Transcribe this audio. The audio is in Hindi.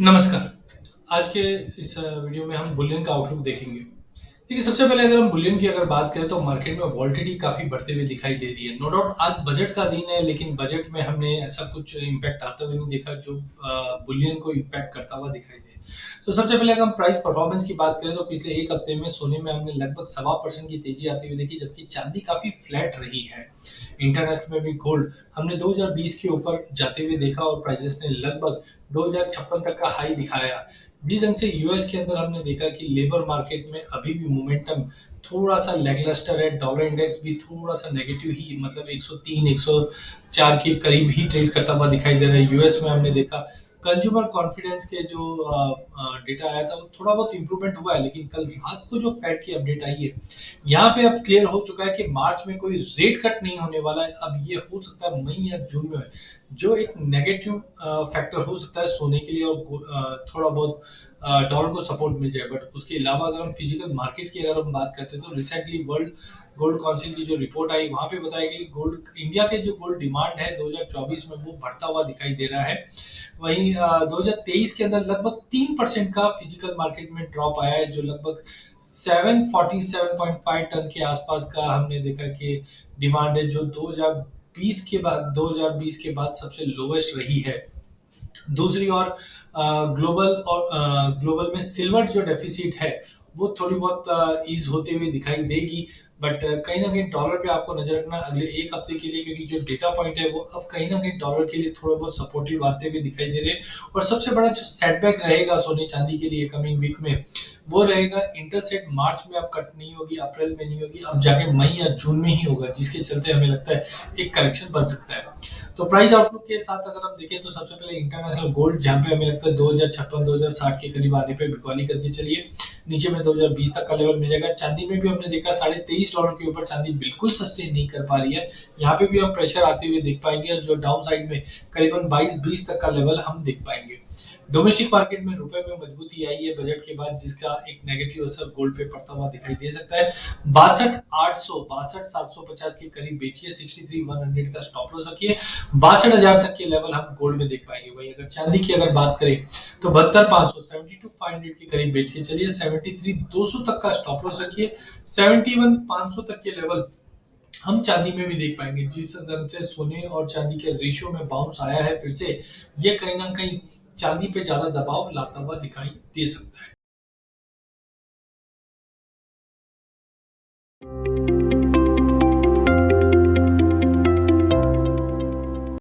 नमस्कार। आज के इस वीडियो में हम बुलियन का आउटलुक देखेंगे। देखिए, सबसे पहले अगर हम बुलियन की अगर बात करें तो मार्केट में वोलेटिलिटी काफ़ी बढ़ते हुए दिखाई दे रही है। नो डाउट आज बजट का दिन है, लेकिन बजट में हमने ऐसा कुछ इम्पैक्ट आता हुआ नहीं देखा जो बुलियन को इम्पैक्ट करता हुआ दिखाई दे। तो सबसे पहले अगर हम प्राइस परफॉर्मेंस की बात करें तो पिछले 1 हफ्ते में सोने में हमने लगभग सवा % की तेज़ी आती हुई देखी, जबकि चाँदी काफ़ी फ्लैट रही है। इंटरनेशनल में भी गोल्ड हमने 2020 के ऊपर जाते हुए देखा और प्राइसेस ने लगभग 2056 तक का हाई दिखाया। जिस ढंग से यूएस के अंदर हमने देखा कि लेबर मार्केट में अभी भी मोमेंटम थोड़ा-सा लैकलस्टर है, डॉलर इंडेक्स भी थोड़ा-सा नेगेटिव ही मतलब 103, 104 के करीब ही ट्रेड करता हुआ दिखाई दे रहा है। यूएस में हमने देखा कंज्यूमर कॉन्फिडेंस के जो डेटा आया था वो थोड़ा बहुत इम्प्रूवमेंट हुआ है, लेकिन कल रात को जो फेड की अपडेट आई है, यहाँ पे अब क्लियर हो चुका है कि मार्च में कोई रेट कट नहीं होने वाला है। अब ये हो सकता है मई या जून में, जो एक नेगेटिव फैक्टर हो सकता है सोने के लिए और थोड़ा बहुत डॉलर को सपोर्ट मिल जाए। बट उसके अलावा अगर हम फिजिकल मार्केट की अगर हम बात करते हैं तो रिसेंटली वर्ल्ड गोल्ड काउंसिल की जो रिपोर्ट आई वहां पे बताया गया कि गोल्ड इंडिया के जो गोल्ड डिमांड है 2024 में वो बढ़ता हुआ दिखाई दे रहा है। वहीं 2023 के अंदर लगभग 3% का फिजिकल मार्केट में ड्रॉप आया है, जो लगभग 747.5 टन के आसपास का हमने देखा कि डिमांड है, जो 2020 के बाद सबसे लोवेस्ट रही है। दूसरी ओर ग्लोबल में सिल्वर जो डेफिसिट है वो थोड़ी बहुत ईज होते हुए दिखाई देगी। बट कहीं ना कहीं डॉलर पे आपको नजर रखना अगले 1 हफ्ते के लिए, क्योंकि जो डेटा पॉइंट है वो अब कहीं ना कहीं डॉलर के लिए थोड़ा बहुत सपोर्टिव आते हुए दिखाई दे रहे हैं। और सबसे बड़ा जो सेटबैक रहेगा सोने चांदी के लिए कमिंग वीक में वो रहेगा इंटरेस्ट रेट मार्च में अब कट नहीं होगी, अप्रैल में नहीं होगी, अब जाके मई या जून में ही होगा, जिसके चलते हमें लगता है एक करेक्शन बन सकता है। तो प्राइस आउटलुक के साथ अगर हम देखें तो सबसे पहले इंटरनेशनल गोल्ड, जहां पे हमें लगता है 2056 2060 के करीब आने पे बिकवाली करके चलिए, नीचे में 2020 तक का लेवल मिल जाएगा। चांदी में भी हमने देखा $23.5 के ऊपर चांदी बिल्कुल सस्टेन नहीं कर पा रही है, यहाँ पे भी हम प्रेशर आते हुए देख पाएंगे, जो डाउन साइड में करीबन 22-20 तक का लेवल हम देख पाएंगे। डोमेस्टिक मार्केट में रुपए में मजबूती आई है बजट के बाद, जिसका एक नेगेटिव असर गोल्ड पे पड़ता हुआ दिखाई दे सकता है। 62,800 62,750 के करीब बेचिए, 63,100 का स्टॉप लॉस रखिए। 62,000 तक के लेवल हम गोल्ड में देख पाएंगे। वही अगर चांदी की अगर बात करें तो 72,500 72,500 के करीब बेच के चलिए, 73,200 तक का स्टॉप लॉस रखिए। 71,500 तक के लेवल हम चांदी में भी देख पाएंगे। जिस ढंग से सोने और चांदी के रेशियो में बाउंस आया है फिर से, ये कहीं ना कहीं चांदी पे ज्यादा दबाव लाता हुआ दिखाई दे सकता है।